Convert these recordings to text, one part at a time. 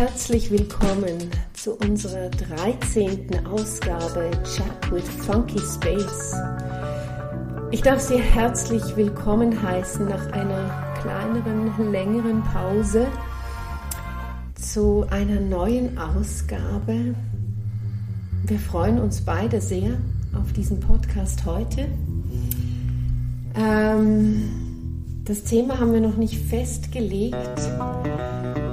herzlich willkommen zu unserer 13. Ausgabe Chat with Funky Space. Ich darf Sie herzlich willkommen heißen nach einer kleineren, längeren Pause zu einer neuen Ausgabe. Wir freuen uns beide sehr auf diesen Podcast heute. Das Thema haben wir noch nicht festgelegt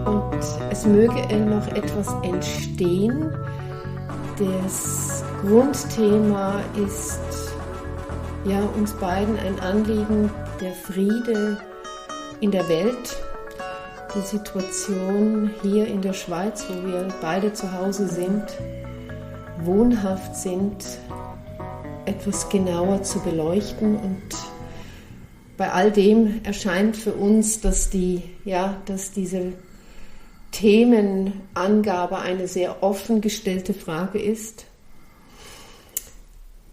und es möge noch etwas entstehen. Das Grundthema ist ja uns beiden ein Anliegen, der Friede in der Welt, die Situation hier in der Schweiz, wo wir beide zu Hause sind, wohnhaft sind, etwas genauer zu beleuchten. Und bei all dem erscheint für uns, dass diese Themenangabe eine sehr offen gestellte Frage ist.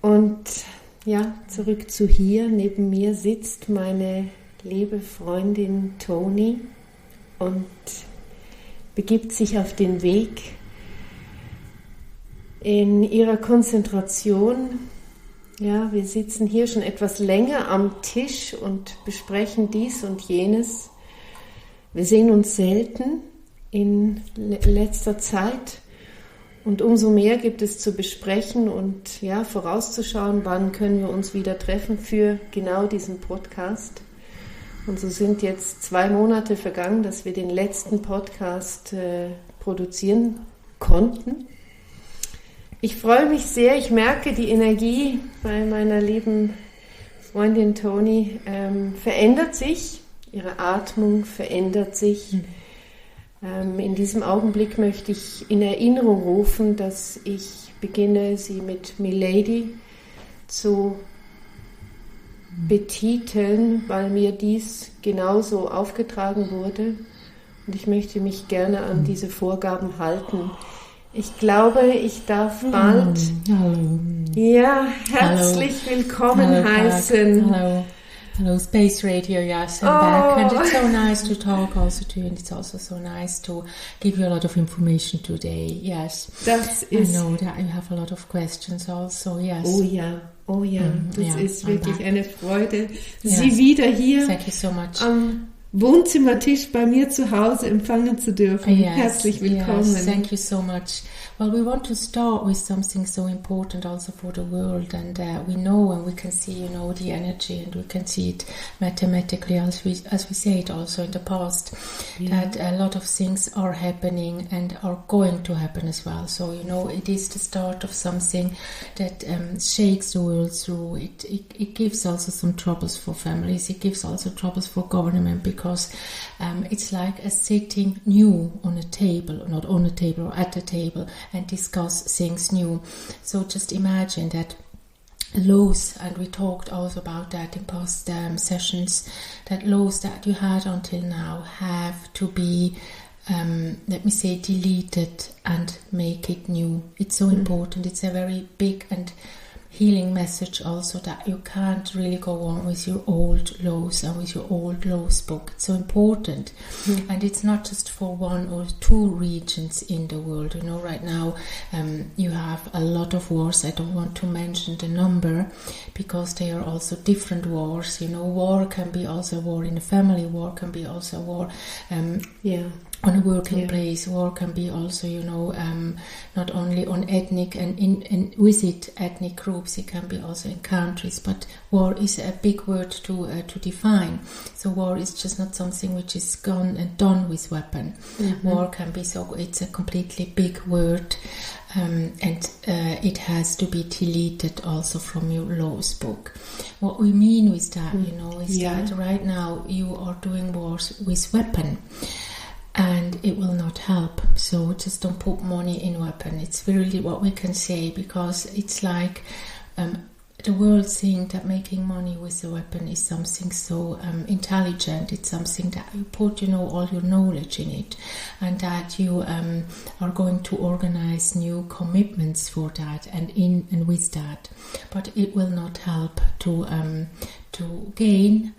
Und ja, zurück zu hier. Neben mir sitzt meine liebe Freundin Toni und begibt sich auf den Weg in ihrer Konzentration. Ja, wir sitzen hier schon etwas länger am Tisch und besprechen dies und jenes. Wir sehen uns selten in letzter Zeit und umso mehr gibt es zu besprechen und ja, vorauszuschauen, wann können wir uns wieder treffen für genau diesen Podcast. Und so sind jetzt 2 Monate vergangen, dass wir den letzten Podcast produzieren konnten. Ich freue mich sehr, ich merke die Energie bei meiner lieben Freundin Toni verändert sich, ihre Atmung verändert sich. In diesem Augenblick möchte ich in Erinnerung rufen, dass ich beginne, sie mit Milady zu betiteln, weil mir dies genauso aufgetragen wurde und ich möchte mich gerne an diese Vorgaben halten. Ich glaube, ich darf bald herzlich willkommen heißen. Hello, Space Radio, yes, I'm back. And it's so nice to talk also to you, and it's also so nice to give you a lot of information today, yes. I know that you have a lot of questions also, yes. Oh ja, das ist wirklich eine Freude, Sie wieder hier Thank you so much. Am Wohnzimmertisch bei mir zu Hause empfangen zu dürfen. Herzlich willkommen. Yes, thank you so much. Well, we want to start with something so important also for the world, and we know and we can see, the energy, and we can see it mathematically, as we say it also in the past, that a lot of things are happening and are going to happen as well. So, it is the start of something that shakes the world through. It gives also some troubles for families. It gives also troubles for government because it's like a sitting new on a table, not on a table or at a table, and discuss things new. So just imagine that laws, and we talked also about that in past sessions, that laws that you had until now have to be, deleted and make it new. It's so important. It's a very big and healing message also, that you can't really go on with your old laws and with your old laws book. It's so important. And it's not just for 1 or 2 regions in the world. Right now you have a lot of wars. I don't want to mention the number because they are also different wars. War can be also a war in a family. War can be also a war on a working place. War can be also, not only on ethnic and visit ethnic groups, it can be also in countries. But war is a big word to define. So war is just not something which is gone and done with weapon. War can be it's a completely big word, and it has to be deleted also from your laws book. What we mean with that, is that right now you are doing wars with weapon. And it will not help. So just don't put money in weapon. It's really what we can say, because it's like the world think that making money with a weapon is something so intelligent. It's something that you put, all your knowledge in it, and that you are going to organize new commitments for that and with that. But it will not help to gain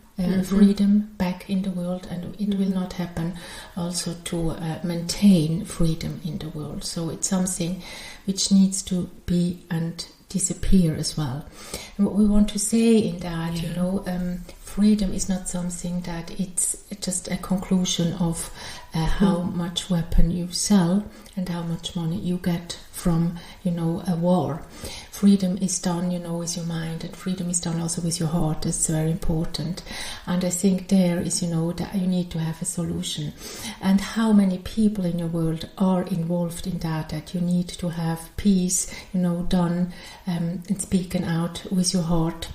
freedom back in the world, and it will not happen also to maintain freedom in the world. So it's something which needs to be and disappear as well. And what we want to say in that, freedom is not something that it's just a conclusion of how much weapon you sell and how much money you get from, a war. Freedom is done, with your mind, and freedom is done also with your heart. That's very important. And I think there is, that you need to have a solution. And how many people in your world are involved in that you need to have peace, done and speaking out with your heart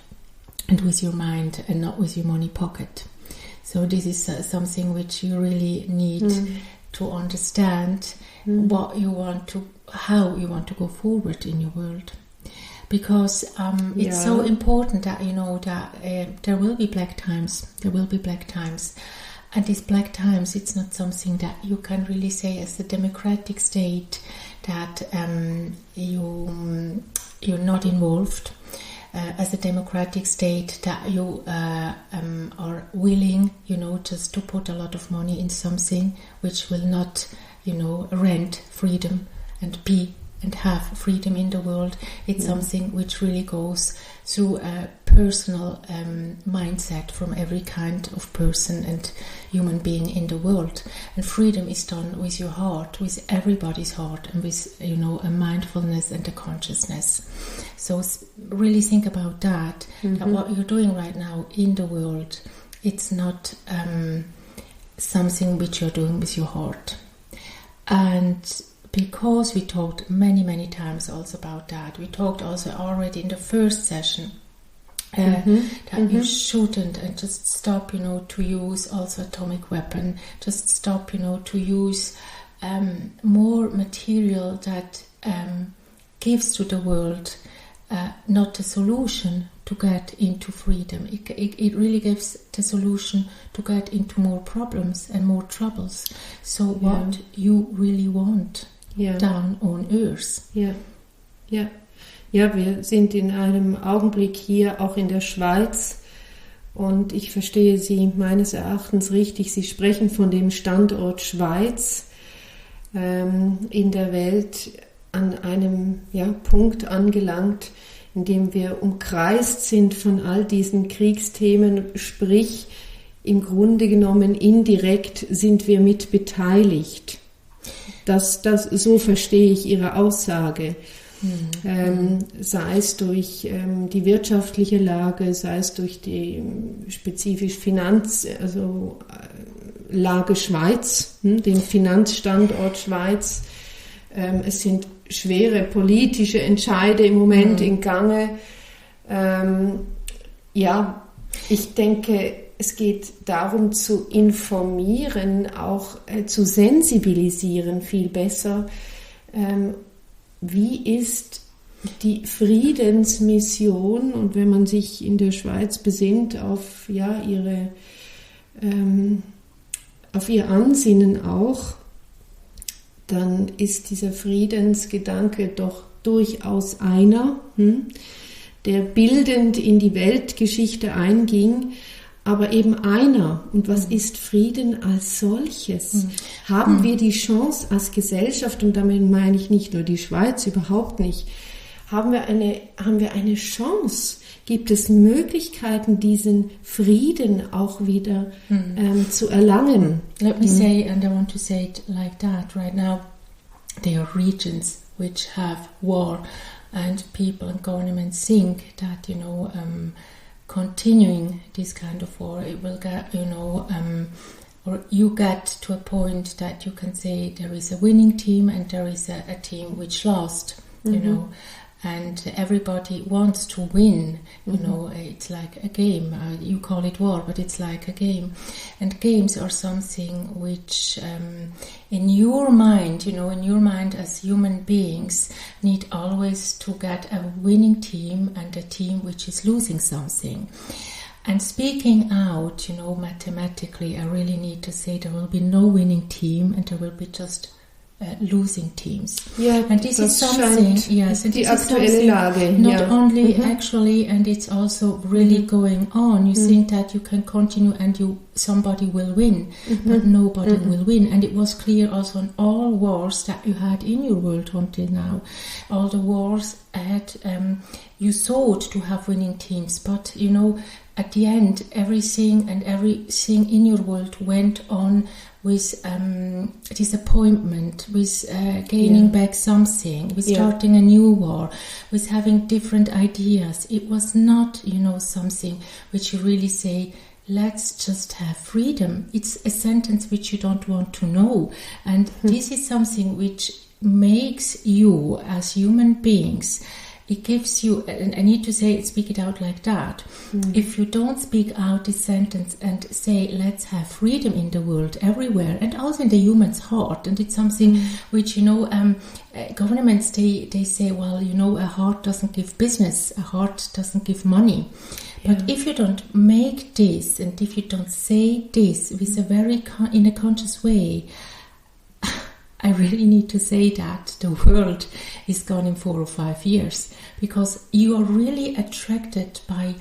and with your mind and not with your money pocket. So this is something which you really need to understand what you want to, how you want to go forward in your world. Because it's so important that that there will be black times. There will be black times. And these black times, it's not something that you can really say as a democratic state that you're not involved. As a democratic state that you are willing, just to put a lot of money in something which will not, rent freedom and be and have freedom in the world. It's something which really goes through a personal mindset from every kind of person and human being in the world. And freedom is done with your heart, with everybody's heart, and with, a mindfulness and a consciousness. So really think about that, that what you're doing right now in the world, it's not something which you're doing with your heart. And because we talked many, many times also about that, we talked also already in the first session that you shouldn't and just stop, to use also atomic weapon, just stop, to use more material that gives to the world not a solution to get into freedom. It really gives the solution to get into more problems and more troubles. So what you really want down on earth. Ja, wir sind in einem Augenblick hier auch in der Schweiz und ich verstehe Sie meines Erachtens richtig. Sie sprechen von dem Standort Schweiz in der Welt an einem Punkt angelangt, in dem wir umkreist sind von all diesen Kriegsthemen, sprich im Grunde genommen indirekt sind wir mit beteiligt. So verstehe ich Ihre Aussage. Sei es durch die wirtschaftliche Lage, sei es durch die spezifisch Lage Schweiz, den Finanzstandort Schweiz. Es sind schwere politische Entscheide im Moment in Gange. Ich denke, es geht darum zu informieren, auch zu sensibilisieren viel besser. Wie ist die Friedensmission? Und wenn man sich in der Schweiz besinnt auf ihr Ansinnen auch, dann ist dieser Friedensgedanke doch durchaus einer, der bildend in die Weltgeschichte einging, aber eben einer. Und was ist Frieden als solches? Haben wir die Chance als Gesellschaft, und damit meine ich nicht nur die Schweiz, überhaupt nicht, haben wir eine Chance? Gibt es Möglichkeiten, diesen Frieden auch wieder zu erlangen? Let me say, and I want to say it like that, right now there are regions which have war, and people and governments think that, continuing this kind of war, it will get, or you get to a point that you can say there is a winning team and there is a team which lost, and everybody wants to win, it's like a game. You call it war, but it's like a game. And games are something which, in your mind, as human beings, need always to get a winning team and a team which is losing something. And speaking out, mathematically, I really need to say there will be no winning team and there will be just losing teams. Yeah, and this is something, yes, and die this aktuelle is Lage. Not only actually, and it's also really going on. You think that you can continue and somebody will win, but nobody will win. And it was clear also on all wars that you had in your world until now. All the wars had, you thought to have winning teams, but at the end, everything in your world went on with disappointment, with gaining back something, with starting a new war, with having different ideas. It was not, something which you really say, let's just have freedom. It's a sentence which you don't want to know. And this is something which makes you, as human beings, it gives you, and I need to speak it out like that. If you don't speak out this sentence and say, let's have freedom in the world everywhere, and also in the human's heart, and it's something which, governments, they say, well, a heart doesn't give business, a heart doesn't give money. But if you don't make this, and if you don't say this with a very, in a conscious way, I really need to say that the world is gone in 4 or 5 years, because you are really attracted by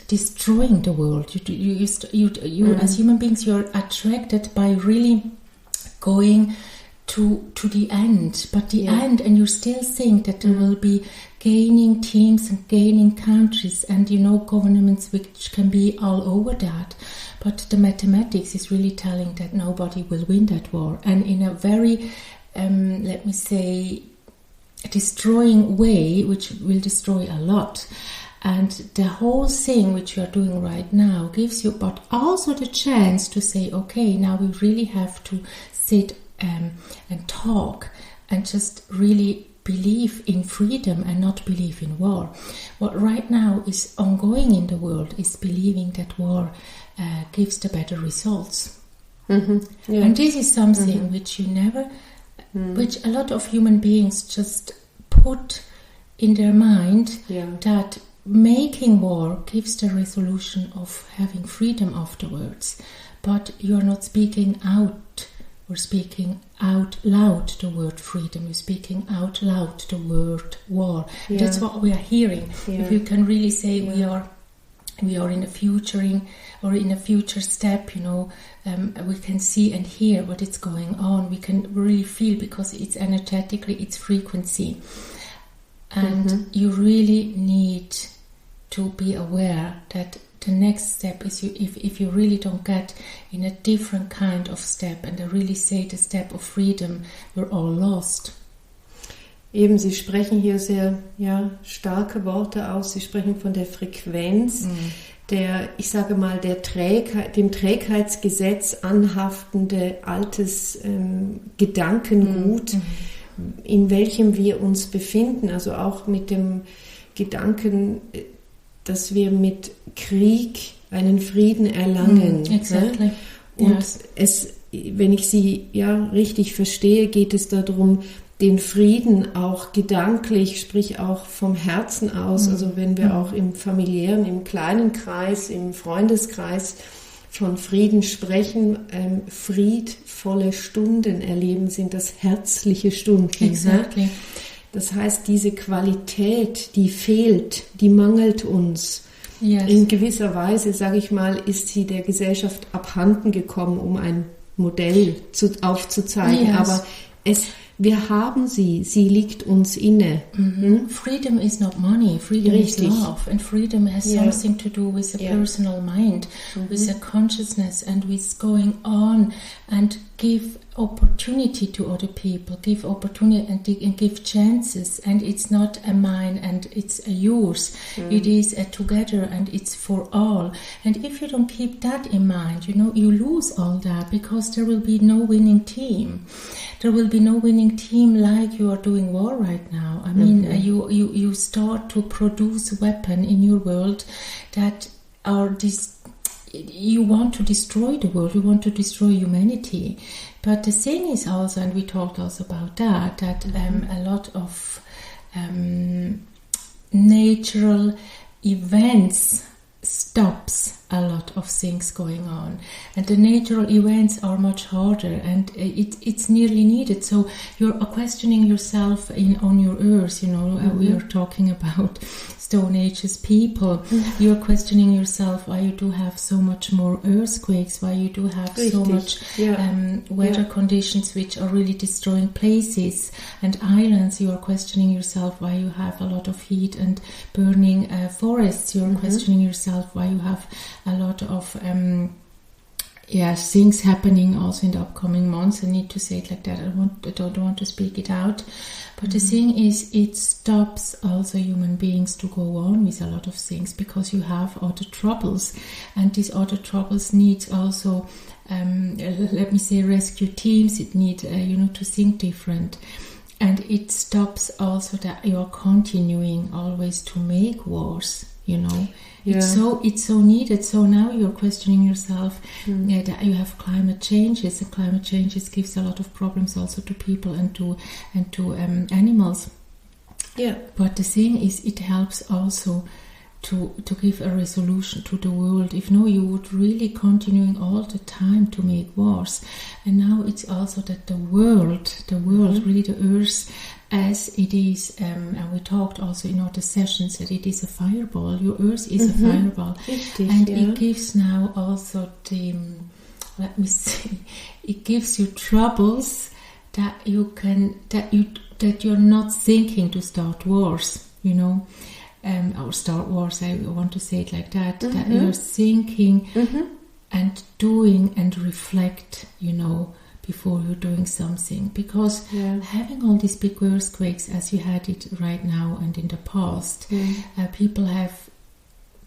destroying the world. You as human beings, you are attracted by really going to the end, but the end, and you still think that there will be gaining teams and gaining countries, and governments which can be all over that. But the mathematics is really telling that nobody will win that war, and in a very, let me say, destroying way, which will destroy a lot. And the whole thing which you are doing right now gives you, but also the chance to say, okay, now we really have to sit and talk and just really believe in freedom and not believe in war. What right now is ongoing in the world is believing that war gives the better results. And this is something which you never, which a lot of human beings just put in their mind, that making war gives the resolution of having freedom afterwards. But you're not speaking out or speaking out loud the word freedom. You're speaking out loud the word war. That's what we are hearing. If you can really say we are in a futuring or in a future step, we can see and hear what is going on. We can really feel, because it's energetically, it's frequency. And you really need to be aware that the next step is, if you really don't get in a different kind of step, and I really say the step of freedom, we're all lost. Eben, Sie sprechen hier sehr starke Worte aus. Sie sprechen von der Frequenz, der, ich sage mal, dem Trägheitsgesetz anhaftende altes Gedankengut, in welchem wir uns befinden. Also auch mit dem Gedanken, dass wir mit Krieg einen Frieden erlangen. Exactly. Und wenn ich Sie richtig verstehe, geht es darum, den Frieden auch gedanklich, sprich auch vom Herzen aus, also wenn wir auch im familiären, im kleinen Kreis, im Freundeskreis von Frieden sprechen, friedvolle Stunden erleben, sind das herzliche Stunden. Exactly. Das heißt, diese Qualität, die fehlt, die mangelt uns. Yes. In gewisser Weise, sage ich mal, ist sie der Gesellschaft abhanden gekommen, um ein Modell aufzuzeigen. Yes. Aber wir haben sie liegt uns inne. Freedom is not money, freedom Richtig. is love, and freedom has something to do with a personal mind, with a consciousness, and with going on and give opportunity to other people, give opportunity and give chances, and it's not a mine and it's a yours, it is a together and it's for all. And if you don't keep that in mind, you lose all that, because there will be no winning team. There will be no winning team like you are doing war right now. I mean, you start to produce weapons in your world that are you want to destroy the world, you want to destroy humanity. But the thing is also, and we talked also about that a lot of natural events stops a lot of things going on, and the natural events are much harder, and it's nearly needed. So you're questioning yourself on your earth, we are talking about Stone Age's people. You're questioning yourself why you do have so much more earthquakes, why you do have so much weather conditions which are really destroying places and islands. You are questioning yourself why you have a lot of heat and burning forests. You're questioning yourself why you have a lot of things happening also in the upcoming months. I need to say it like that. I don't want to speak it out. But the thing is, it stops also human beings to go on with a lot of things, because you have other troubles, and these other troubles need also, let me say, rescue teams. It needs, to think different. And it stops also that you are continuing always to make wars, It's so needed. So now you're questioning yourself that you have climate changes, and climate changes gives a lot of problems also to people and to animals. Yeah. But the thing is, it helps also to give a resolution to the world. If no, you would really continuing all the time to make wars. And now it's also that the world, really the earth, as it is, and we talked also in other sessions that it is a fireball. Your earth is a fireball, it gives now also the, let me see, it gives you troubles that you're not thinking to start wars, or start wars. I want to say it like that. That you're thinking and doing and reflect, before you're doing something, because having all these big earthquakes as you had it right now and in the past, people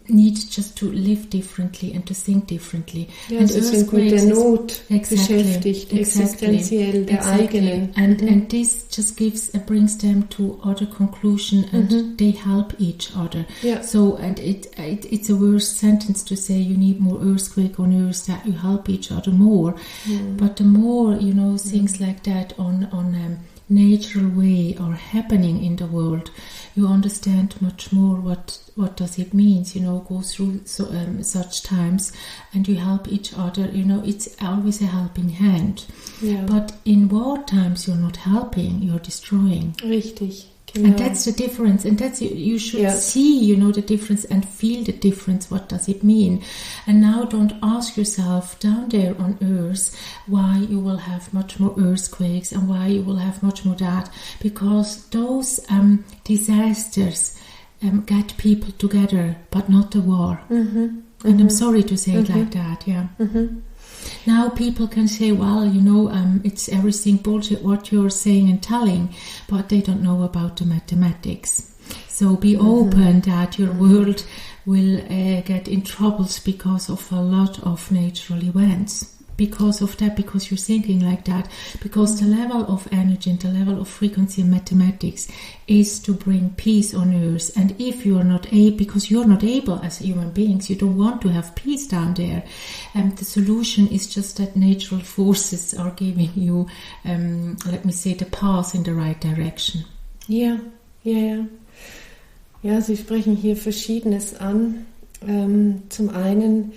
need just to live differently and to think differently. Ja, sie sind mit der Not beschäftigt, existenziell der eigenen. And this just brings them to other conclusion, and they help each other. Yeah. So, and it's a worse sentence to say you need more earthquake on earth, that you help each other more. But the more, things like that on natural way are happening in the world, you understand much more what does it mean, go through such times, and you help each other. It's always a helping hand. Yeah. But in war times, you're not helping, you're destroying. Richtig. Genau. And that's the difference, and that's you should see, the difference and feel the difference. What does it mean? And now don't ask yourself down there on earth why you will have much more earthquakes and why you will have much more that, because those disasters get people together, but not the war. And I'm sorry to say it like that. Now people can say, well, it's everything bullshit what you're saying and telling, but they don't know about the mathematics. So be open that your world will get in troubles because of a lot of natural events. Because of that, because you're thinking like that, because the level of energy and the level of frequency in mathematics is to bring peace on earth. And if you are not able, because you're not able as human beings, you don't want to have peace down there. The solution is just that natural forces are giving you, let me say, the path in the right direction. Ja, Sie sprechen hier Verschiedenes an. Zum einen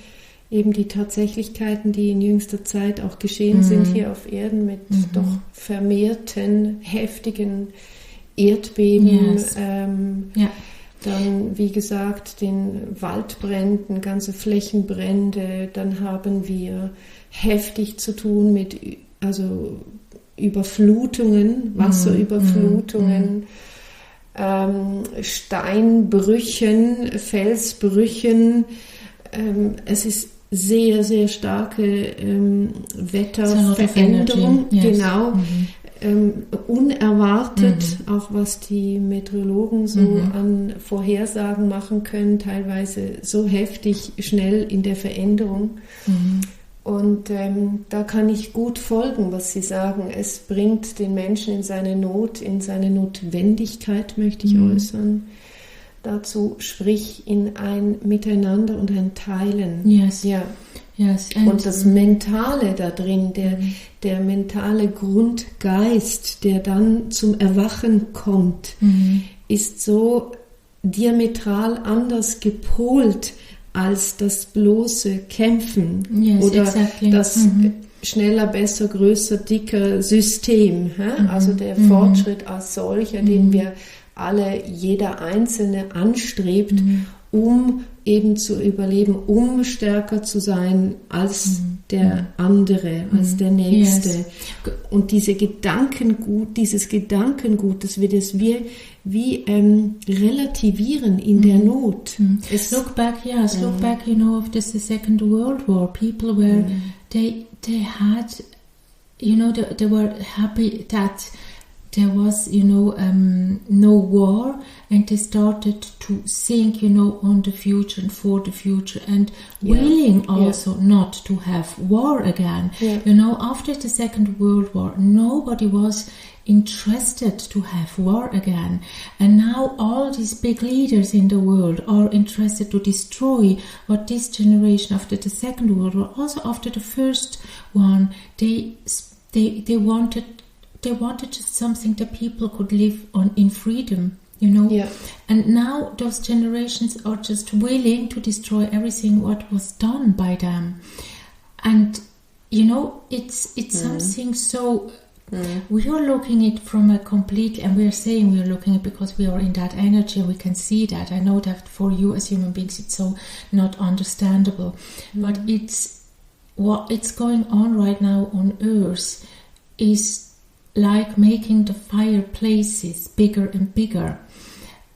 eben die Tatsächlichkeiten, die in jüngster Zeit auch geschehen sind hier auf Erden, mit doch vermehrten, heftigen Erdbeben, dann, wie gesagt, den Waldbränden, ganze Flächenbrände, dann haben wir heftig zu tun mit Überflutungen, Wasserüberflutungen, Steinbrüchen, Felsbrüchen. Es ist sehr, sehr starke Wetterveränderung, unerwartet, auch was die Meteorologen so an Vorhersagen machen können, teilweise so heftig schnell in der Veränderung. Und da kann ich gut folgen, was Sie sagen. Es bringt den Menschen in seine Not, in seine Notwendigkeit, möchte ich äußern. Dazu, sprich in ein Miteinander und ein Teilen. Yes. Und das Mentale da drin, der mentale Grundgeist, der dann zum Erwachen kommt, ist so diametral anders gepolt als das bloße Kämpfen Yes, oder exactly. das schneller, besser, größer, dicker System. Also der Fortschritt als solcher, den wir alle, jeder Einzelne anstrebt, um eben zu überleben, um stärker zu sein als der andere, als der Nächste. Yes. Und dieses Gedankengut, dass wir das wie relativieren in der Not. Look back, of the Second World War. People were, they had, they were happy that there was, no war, and they started to think, on the future and for the future, and willing also not to have war again. Yeah. After the Second World War, nobody was interested to have war again. And now all these big leaders in the world are interested to destroy what this generation after the Second World War, also after the first one, they wanted just something that people could live on in freedom, Yeah. And now those generations are just willing to destroy everything what was done by them. And, it's something so... We are looking at it from a completely... And we are saying we are looking at it because we are in that energy and we can see that. I know that for you as human beings it's so not understandable. But what it's going on right now on Earth is like making the fireplaces bigger and bigger,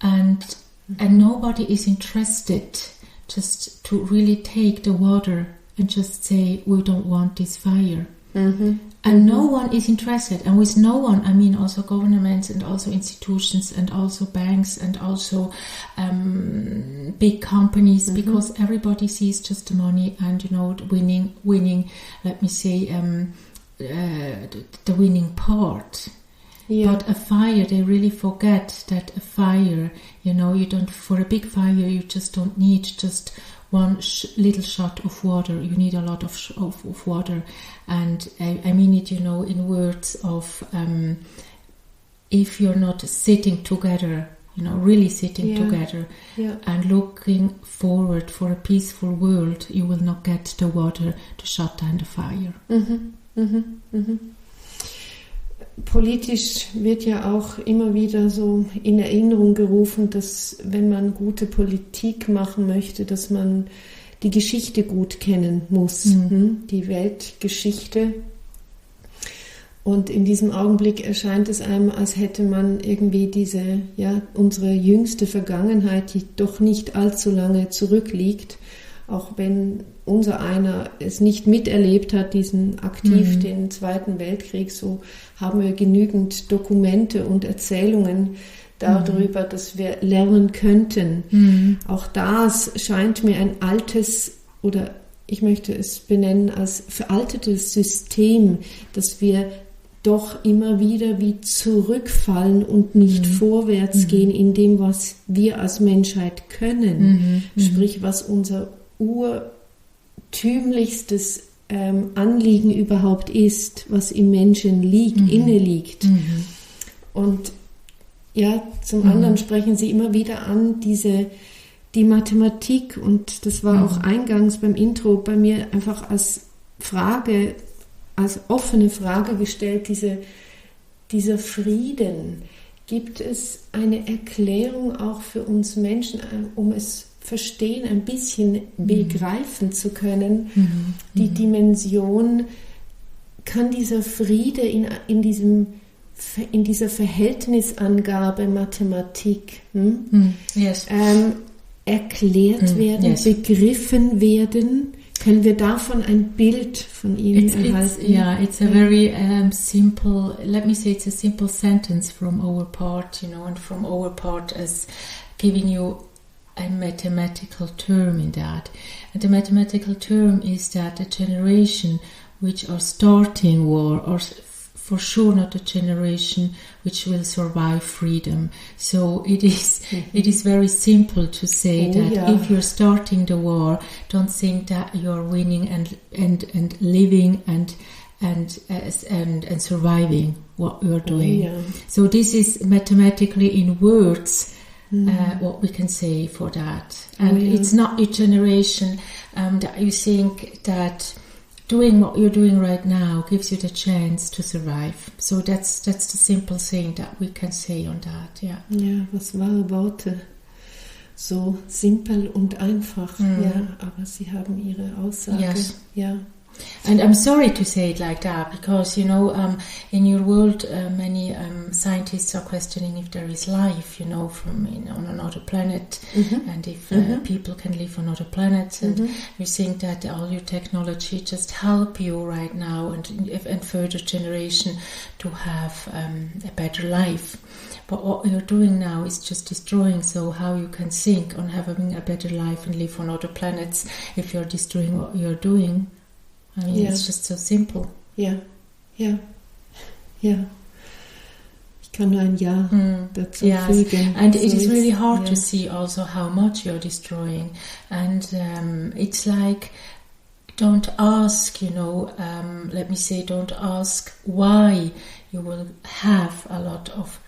and nobody is interested just to really take the water and just say we don't want this fire. And no one is interested, and with no one I mean also governments and also institutions and also banks and also big companies, because everybody sees just the money and winning, let me say, the winning part. But a fire, they really forget that a fire, you don't, for a big fire you just don't need just one little shot of water, you need a lot of water. And I mean it, in words of if you're not sitting together, really sitting together and looking forward for a peaceful world, you will not get the water to shut down the fire. Politisch wird ja auch immer wieder so in Erinnerung gerufen, dass wenn man gute Politik machen möchte, dass man die Geschichte gut kennen muss, die Weltgeschichte. Und in diesem Augenblick erscheint es einem, als hätte man irgendwie unsere jüngste Vergangenheit, die doch nicht allzu lange zurückliegt, auch wenn unser einer es nicht miterlebt hat, den Zweiten Weltkrieg, so haben wir genügend Dokumente und Erzählungen darüber, dass wir lernen könnten. Auch das scheint mir ein altes, oder ich möchte es benennen als veraltetes System, dass wir doch immer wieder wie zurückfallen und nicht vorwärts gehen in dem, was wir als Menschheit können. Sprich, was unser urtümlichstes Anliegen überhaupt ist, was im Menschen inne liegt. Und zum anderen sprechen Sie immer wieder an die Mathematik, und das war auch eingangs beim Intro bei mir einfach als Frage, als offene Frage gestellt, dieser Frieden. Gibt es eine Erklärung auch für uns Menschen, um es verstehen, ein bisschen begreifen zu können, die Dimension, kann dieser Friede in dieser Verhältnisangabe Mathematik erklärt werden, begriffen werden? Können wir davon ein Bild von Ihnen erhalten? It's a very simple, let me say it's a simple sentence from our part, and from our part as giving you a mathematical term in that. And the mathematical term is that the generation which are starting war are for sure not a generation which will survive freedom. So it is very simple to say if you're starting the war, don't think that you're winning and living and surviving what you're doing. So this is mathematically in words what we can say for that. And it's not your generation that you think that doing what you're doing right now gives you the chance to survive. So that's the simple thing that we can say on that. Ja, was wahre Worte. So simpel und einfach. Ja, aber Sie haben Ihre Aussage. Yes. Ja. And I'm sorry to say it like that because, in your world, many scientists are questioning if there is life, on another planet, and if people can live on other planets. And you think that all your technology just help you right now and further generation to have a better life. But what you're doing now is just destroying. So how you can think on having a better life and live on other planets if you're destroying what you're doing? I mean, it's just so simple. Ja. Ich kann nur ein Ja dazu fügen. And it is really hard to see also how much you're destroying. And it's like, don't ask, don't ask why you will have a lot of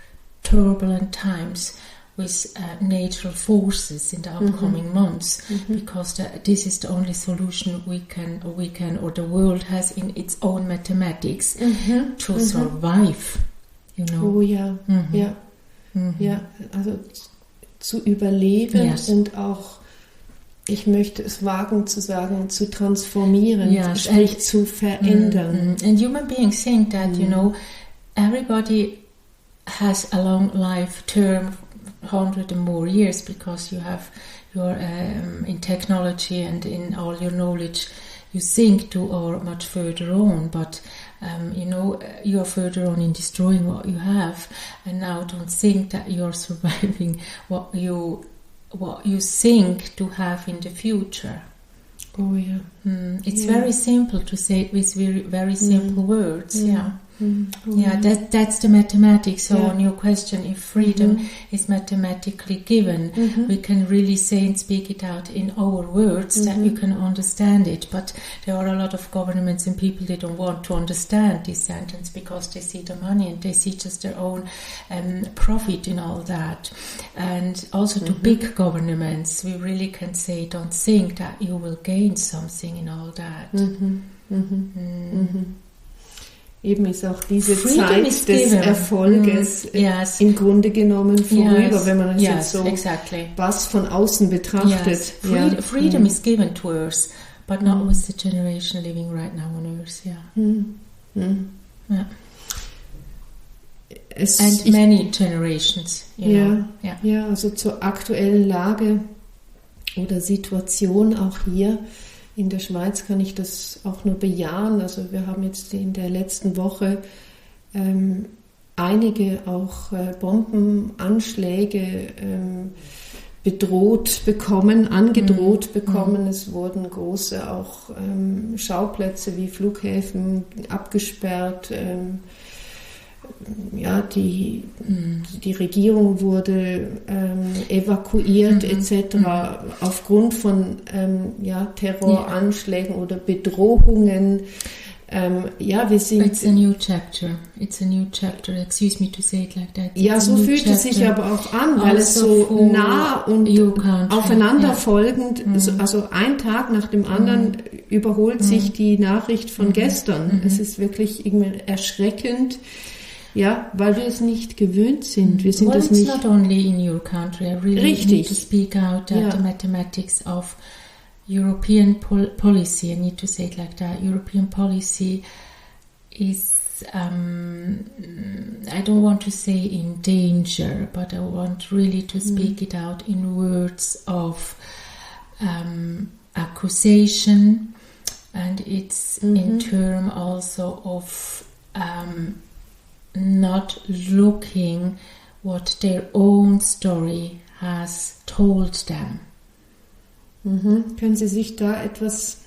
turbulent times with natural forces in the upcoming months, because this is the only solution we can, or the world has in its own mathematics to survive. Oh ja, ja, also zu überleben und auch, ich möchte es wagen zu sagen, zu transformieren, sprich zu verändern. And human beings think that, everybody has a long life term, 100 and more years, because you're in technology and in all your knowledge you think to are much further on, but you're further on in destroying what you have, and now don't think that you're surviving what you think to have in the future. Oh yeah. It's very simple to say it with very, very simple words. That's the mathematics. So on your question, if freedom is mathematically given, we can really say and speak it out in our words that you can understand it. But there are a lot of governments and people, they don't want to understand this sentence because they see the money and they see just their own profit in all that. And also to big governments, we really can say, don't think that you will gain something in all that. Eben ist auch diese Zeit des Erfolges im Grunde genommen vorüber, wenn man es jetzt so was von außen betrachtet. Freedom is given to us, but not with the generation living right now on Earth. And many generations. Also zur aktuellen Lage oder Situation auch hier. In der Schweiz kann ich das auch nur bejahen. Also wir haben jetzt in der letzten Woche einige auch Bombenanschläge angedroht bekommen. Es wurden große auch Schauplätze wie Flughäfen abgesperrt. Die Regierung wurde evakuiert etc. aufgrund von Terroranschlägen oder Bedrohungen. Wir sind... It's a new chapter. Excuse me to say it like that. So fühlt es sich aber auch an, weil es so nah und aufeinanderfolgend, also ein Tag nach dem anderen überholt sich die Nachricht von gestern. Es ist wirklich irgendwie erschreckend. Ja, weil wir es nicht gewöhnt sind. Wir sind das nicht. It's not only in your country. I really need to speak out that the mathematics of European policy. I need to say it like that. European policy is, I don't want to say in danger, but I want really to speak it out in words of accusation, and it's in terms also of not looking what their own story has told them. Können Sie sich da etwas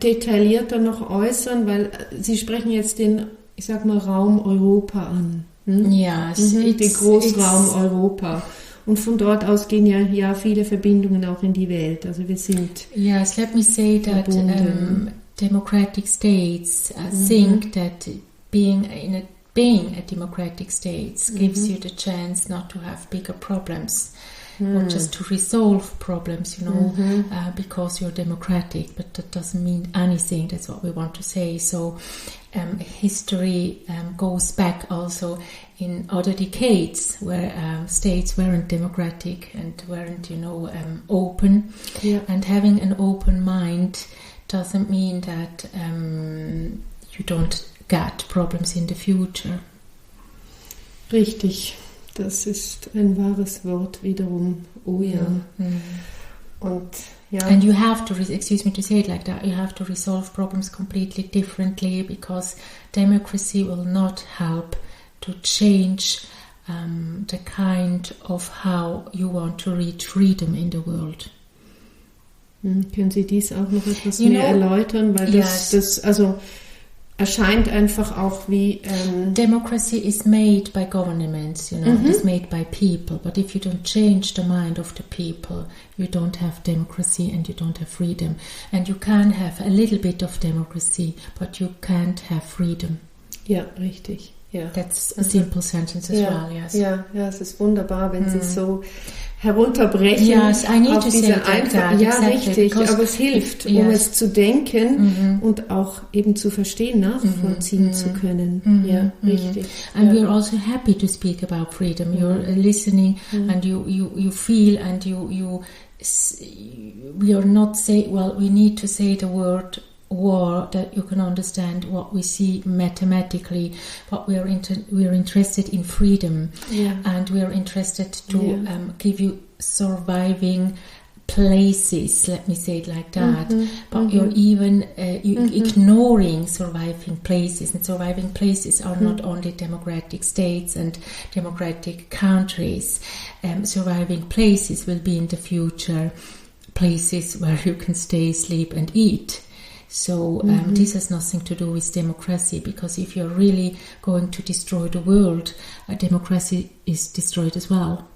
detaillierter noch äußern, weil Sie sprechen jetzt den, ich sag mal, Raum Europa an. Den Großraum Europa. Und von dort aus gehen ja viele Verbindungen auch in die Welt. Also wir sind Yes, let me say that democratic states think that being a democratic state gives you the chance not to have bigger problems. or just to resolve problems, because you're democratic, but that doesn't mean anything. That's what we want to say. So history goes back also in other decades where states weren't democratic and weren't, open. Yeah. And having an open mind doesn't mean that you don't get problems in the future. Richtig, das ist ein wahres Wort wiederum. Oh ja. Und ja. And you have to, excuse me to say it like that, you have to resolve problems completely differently, because democracy will not help to change the kind of how you want to reach freedom in the world. Können Sie dies auch noch etwas mehr erläutern? Weil das erscheint einfach auch wie... Democracy is made by governments, it's made by people. But if you don't change the mind of the people, you don't have democracy and you don't have freedom. And you can have a little bit of democracy, but you can't have freedom. Ja, richtig. Ja. That's a simple sentence as well, yes. Ja, es ist wunderbar, wenn Sie es so herunterbrechen. Yes, I need auf to diese say that, ja, exactly, richtig, aber es hilft, um es zu denken und auch eben zu verstehen, nachvollziehen zu können. Ja, richtig. And we're also happy to speak about freedom. You're listening and you feel and we are not say, well, we need to say the word war that you can understand what we see mathematically, but we are interested in freedom, and we are interested to give you surviving places, let me say it like that, but you're even ignoring surviving places, and surviving places are not only democratic states and democratic countries. Surviving places will be in the future places where you can stay, sleep and eat. So this has nothing to do with democracy, because if you're really going to destroy the world, democracy is destroyed as well.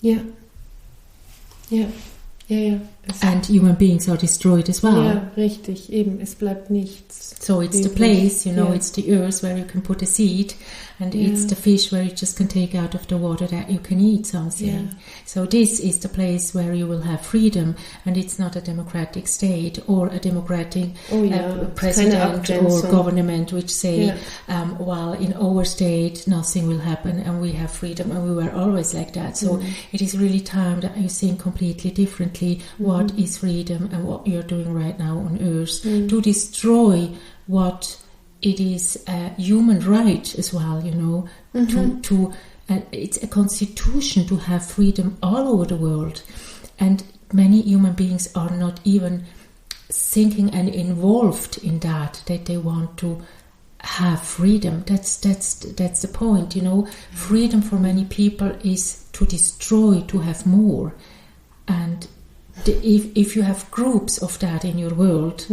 Yeah. And human beings are destroyed as well. Ja, richtig, eben, es bleibt nichts. So it's the place, it's the earth where you can put a seed, and it's the fish where you just can take out of the water that you can eat something. Yeah. So this is the place where you will have freedom, and it's not a democratic state or a democratic president or government which say, well, in our state nothing will happen and we have freedom, and we were always like that. So it is really time that you think completely differently what is freedom and what you're doing right now on earth to destroy what it is a human right as well, to it's a constitution to have freedom all over the world, and many human beings are not even thinking and involved in that they want to have freedom. That's the point, Freedom for many people is to destroy, to have more. And if you have groups of that in your world,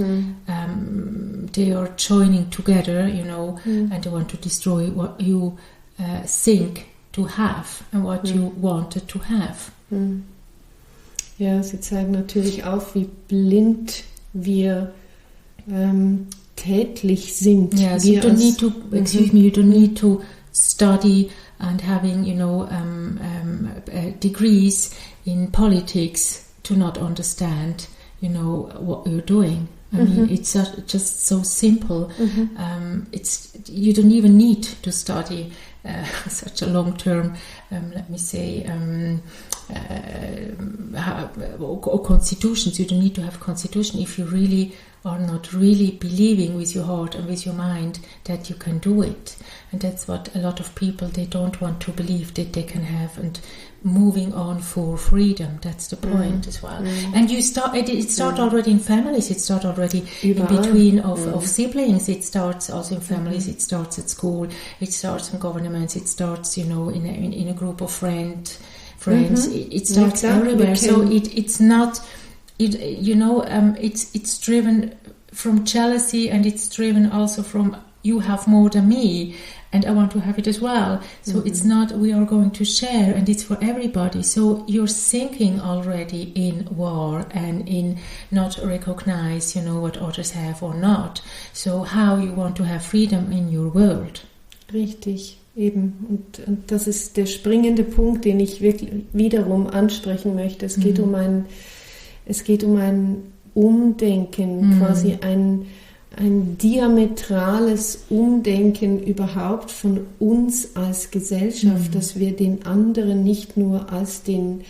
they are joining together, and they want to destroy what you think to have and what you wanted to have. Ja, sie zeigen natürlich auf, wie blind wir tätlich sind. Yes, you don't need to, you don't need to study and having, degrees in politics to not understand, what you're doing. I mean, it's just so simple. You don't even need to study such a long-term, let me say, or constitutions. You don't need to have constitution if you really are not really believing with your heart and with your mind that you can do it. And that's what a lot of people, they don't want to believe that they can have, and moving on for freedom. That's the point as well. And it starts already in families. It starts already in between of siblings. It starts also in families. It starts at school. It starts in governments. It starts, in a group of friends. It starts everywhere. So it's not. It's driven from jealousy, and it's driven also from you have more than me, and I want to have it as well. So it's not we are going to share, and it's for everybody. So you're thinking already in war and in not recognize, what others have or not. So how you want to have freedom in your world. Richtig. eben. Und das ist der springende Punkt, den ich wirklich wiederum ansprechen möchte. Es geht um ein Umdenken, quasi ein diametrales Umdenken überhaupt von uns als Gesellschaft, dass wir den anderen nicht nur als den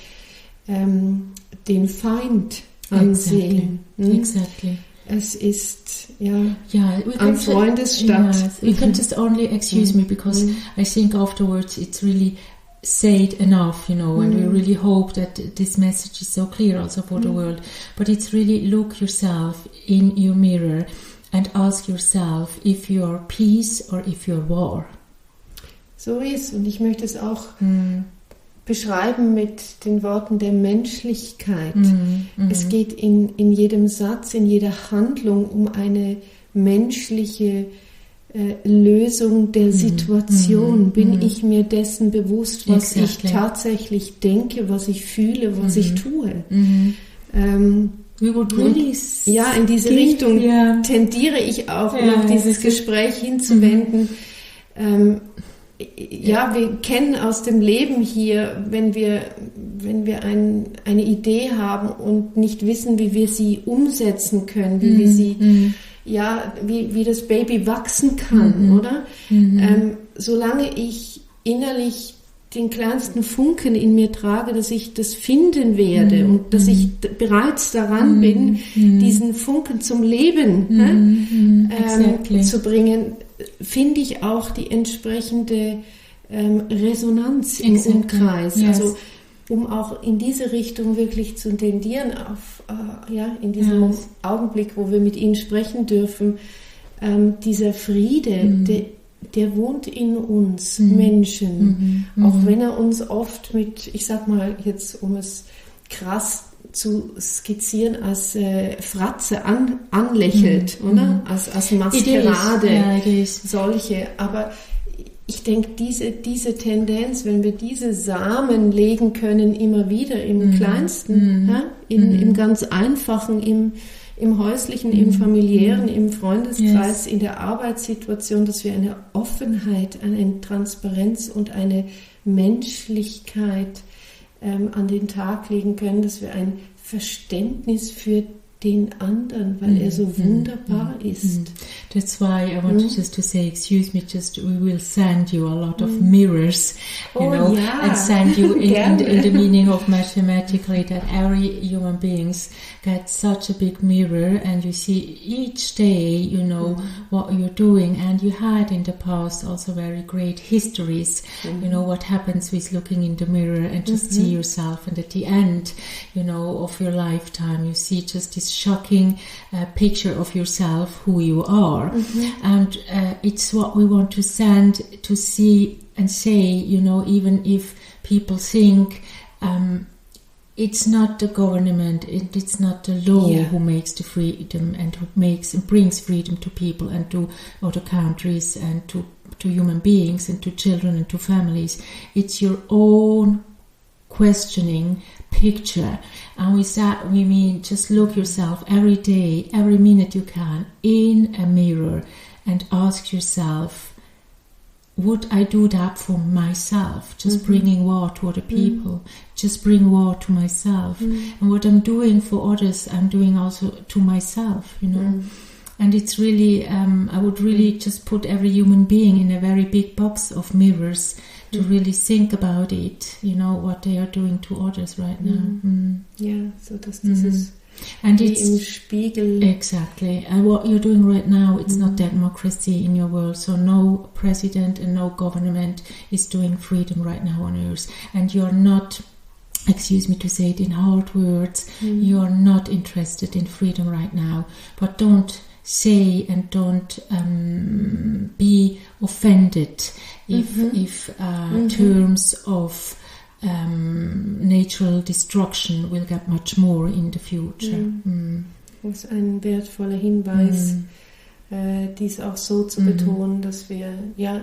Feind ansehen. Exactly. Es ist ein Freundesstadt. You can just only excuse me because I think afterwards it's really said enough, and we really hope that this message is so clear also for the world. But it's really look yourself in your mirror and ask yourself if you're peace or if you're war. So ist, und ich möchte es auch beschreiben mit den Worten der Menschlichkeit. Es geht in jedem Satz, in jeder Handlung um eine menschliche Lösung der Situation. Bin ich mir dessen bewusst, was ich tatsächlich denke, was ich fühle, was ich tue? We would really in diese Richtung tendiere ich auch noch, dieses Gespräch hinzuwenden. Wir kennen aus dem Leben hier, wenn wir eine Idee haben und nicht wissen, wie wir sie umsetzen können, wie wir sie, wie das Baby wachsen kann, oder? Solange ich innerlich den kleinsten Funken in mir trage, dass ich das finden werde und dass ich bereits daran bin, diesen Funken zum Leben zu bringen, finde ich auch die entsprechende Resonanz im Umkreis. Yes. Also um auch in diese Richtung wirklich zu tendieren, in diesem Augenblick, wo wir mit Ihnen sprechen dürfen, dieser Friede, der wohnt in uns Menschen, auch wenn er uns oft mit, ich sag mal jetzt, um es krass zu skizzieren, als Fratze anlächelt, oder? Als Maskerade, solche. Aber ich denke, diese Tendenz, wenn wir diese Samen legen können, immer wieder im Kleinsten, im ganz Einfachen, im Häuslichen, im Familiären, im Freundeskreis, in der Arbeitssituation, dass wir eine Offenheit, eine Transparenz und eine Menschlichkeit an den Tag legen können, dass wir ein Verständnis für den anderen, weil er so wunderbar ist. That's why I wanted just to say, excuse me, we will send you a lot of mirrors, and send you in the meaning of mathematically that every human beings get such a big mirror, and you see each day, what you're doing, and you had in the past also very great histories, what happens with looking in the mirror and just see yourself, and at the end, of your lifetime, you see just this shocking picture of yourself, who you are, and it's what we want to send to see and say, even if people think it's not the government, it's not the law who makes the freedom and who brings freedom to people and to other countries and to human beings and to children and to families. It's your own questioning picture, and with that we mean just look yourself every day, every minute you can in a mirror and ask yourself, would I do that for myself? Just bringing war to other people, just bring war to myself, and what I'm doing for others I'm doing also to myself, and it's really I would really just put every human being in a very big box of mirrors to really think about it, what they are doing to others right now. Ja, so dass dieses and wie it's im Spiegel. Exactly. And what you're doing right now, it's not democracy in your world. So no president and no government is doing freedom right now on earth. And you're not, excuse me to say it in hard words, you're not interested in freedom right now. But don't say and don't be offended if terms of natural destruction will get much more in the future. Das ist ein wertvoller Hinweis. dies auch so zu betonen, dass wir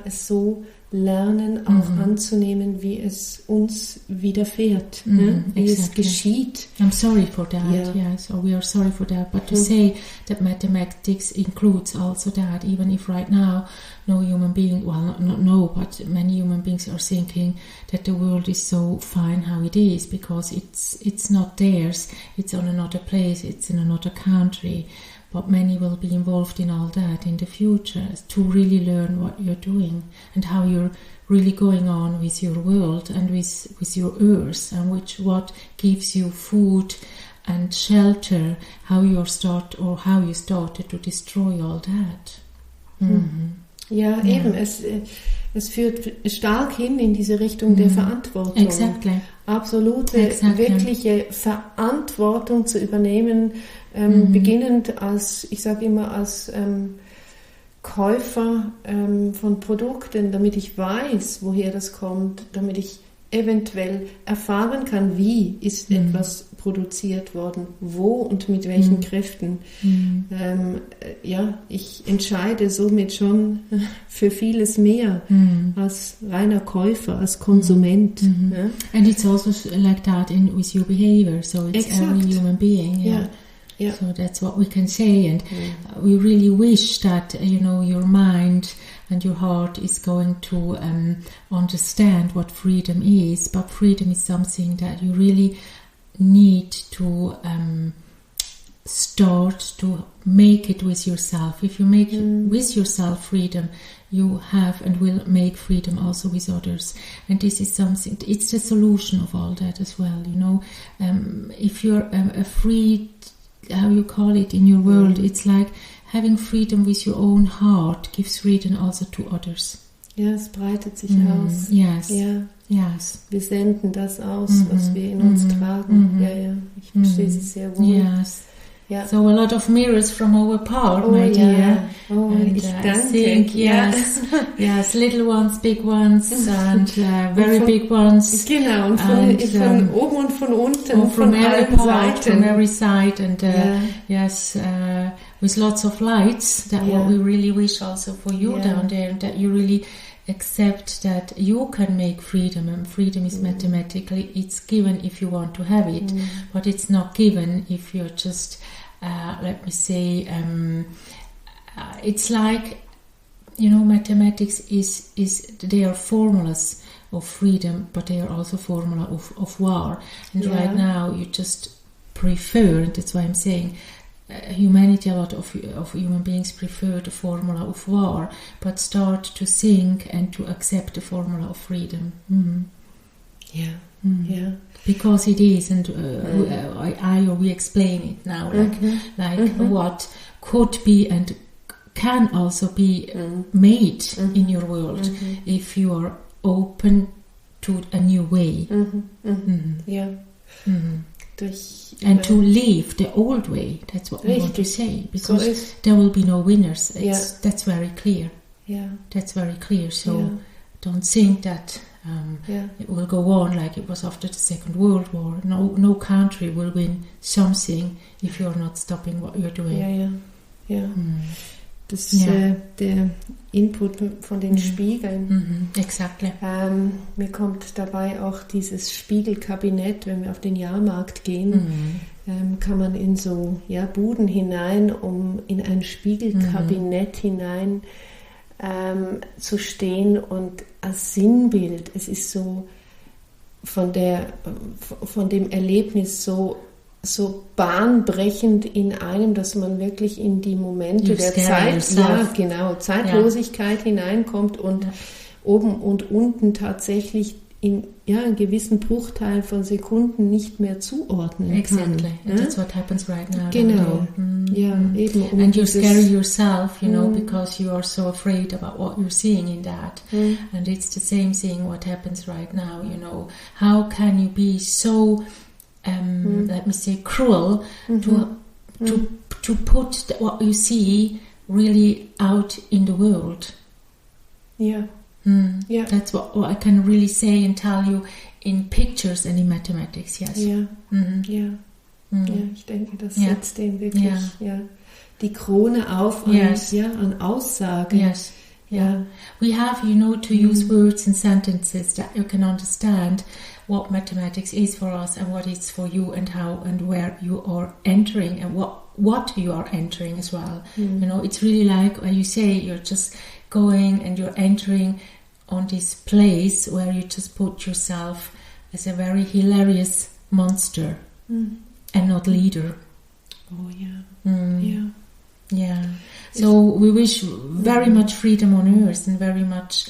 es so lernen, auch anzunehmen, wie es uns widerfährt, wie es geschieht. I'm sorry for that, yes, or we are sorry for that, but to say that mathematics includes also that, even if right now no human being, well, not no, but many human beings are thinking that the world is so fine how it is, because it's not theirs, it's on another place, it's in another country. But many will be involved in all that in the future to really learn what you're doing and how you're really going on with your world and with your earth, and what gives you food and shelter, how you started to destroy all that. Ja, eben, es führt stark hin in diese Richtung der Verantwortung. Exactly. Absolute, wirkliche Verantwortung zu übernehmen, beginnend als, ich sage immer, als Käufer von Produkten, damit ich weiß, woher das kommt, damit ich eventuell erfahren kann, wie ist etwas produziert worden, wo und mit welchen Kräften. Ich entscheide somit schon für vieles mehr als reiner Käufer, als Konsument. Ja? And it's also like that with your behavior, so it's every human being. Yeah. So that's what we can say, and we really wish that your mind and your heart is going to understand what freedom is. But freedom is something that you really need to start to make it with yourself. If you make with yourself freedom, you have and will make freedom also with others. And this is something, it's the solution of all that as well. If you're a free, how you call it in your world, it's like having freedom with your own heart gives freedom also to others. Ja, es breitet sich aus. Yes. Ja. Yes. Wir senden das aus, was wir in uns tragen. Ja, ich verstehe Sie sehr wohl. Yes. Ja. So a lot of mirrors from our part, my dear. And ich danke. I think, yes, little ones, big ones, and very big ones. Genau, und von oben und von unten, from von every allen part, Seiten. from every side, and yes, with lots of lights. That what we really wish also for you down there, that you really accept that you can make freedom, and freedom is mathematically, it's given if you want to have it, but it's not given if you're just, let me say, it's like, mathematics is they are formulas of freedom, but they are also formula of war, and right now you just prefer, and that's why I'm saying, humanity, a lot of human beings prefer the formula of war, but start to think and to accept the formula of freedom. Yeah. Because it is, and we explain it now, like what could be and can also be made in your world if you are open to a new way. Ja. And to leave the old way, that's what we want to say, because there will be no winners. That's very clear. Yeah. That's very clear. So don't think that it will go on like it was after the Second World War. No country will win something if you're not stopping what you're doing. Ja. Das ist der Input von den Spiegeln. Exactly. Mir kommt dabei auch dieses Spiegelkabinett, wenn wir auf den Jahrmarkt gehen, kann man in so Buden hinein, um in ein Spiegelkabinett hinein zu stehen, und als Sinnbild, es ist so von dem Erlebnis so bahnbrechend in einem, dass man wirklich in die Momente der Zeitlosigkeit hineinkommt und oben und unten tatsächlich in einem gewissen Bruchteil von Sekunden nicht mehr zuordnen kann. Exactly. And that's what happens right now. Genau. Eben. And you scare yourself, because you are so afraid about what you're seeing in that. And it's the same thing what happens right now, How can you be so let me say cruel to put what you see really out in the world? That's what I can really say and tell you in pictures and in mathematics. Yes. Ja, ich denke, das setzt dem wirklich die Krone auf an Aussagen. Yes. Yeah. We have, to use words and sentences that you can understand what mathematics is for us and what it's for you and how and where you are entering and what you are entering as well. It's really like when you say you're just going and you're entering on this place where you just put yourself as a very hilarious monster and not leader. Oh, yeah. Yeah. So we wish very much freedom on earth and very much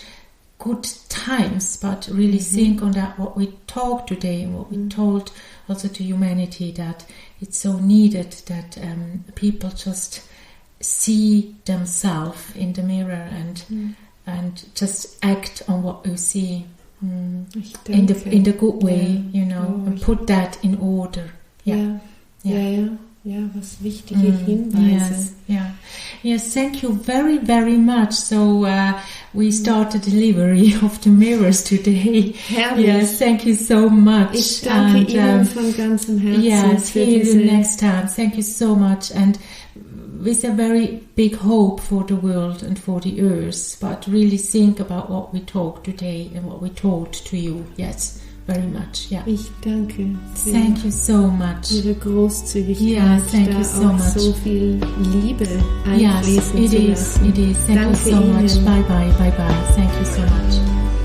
good times, but really think on that, what we talked today and what we told also to humanity, that it's so needed that people just see themselves in the mirror and just act on what you see in the good way, and put that in order. Ja, was wichtige Hinweise. Yes, thank you very, very much. So we start the delivery of the mirrors today. Herrlich. Yes, thank you so much. Ich danke Ihnen von ganzem Herzen. Yes, see you next time. Thank you so much. And with a very big hope for the world and for the earth, but really think about what we talked today and what we taught to you. Yes. Very much, Ich danke. Thank you so much. Ihre Großzügigkeit, thank you so much. So viel Liebe einfließen zu lassen. It is. Thank you so much. Bye bye. Thank you so much.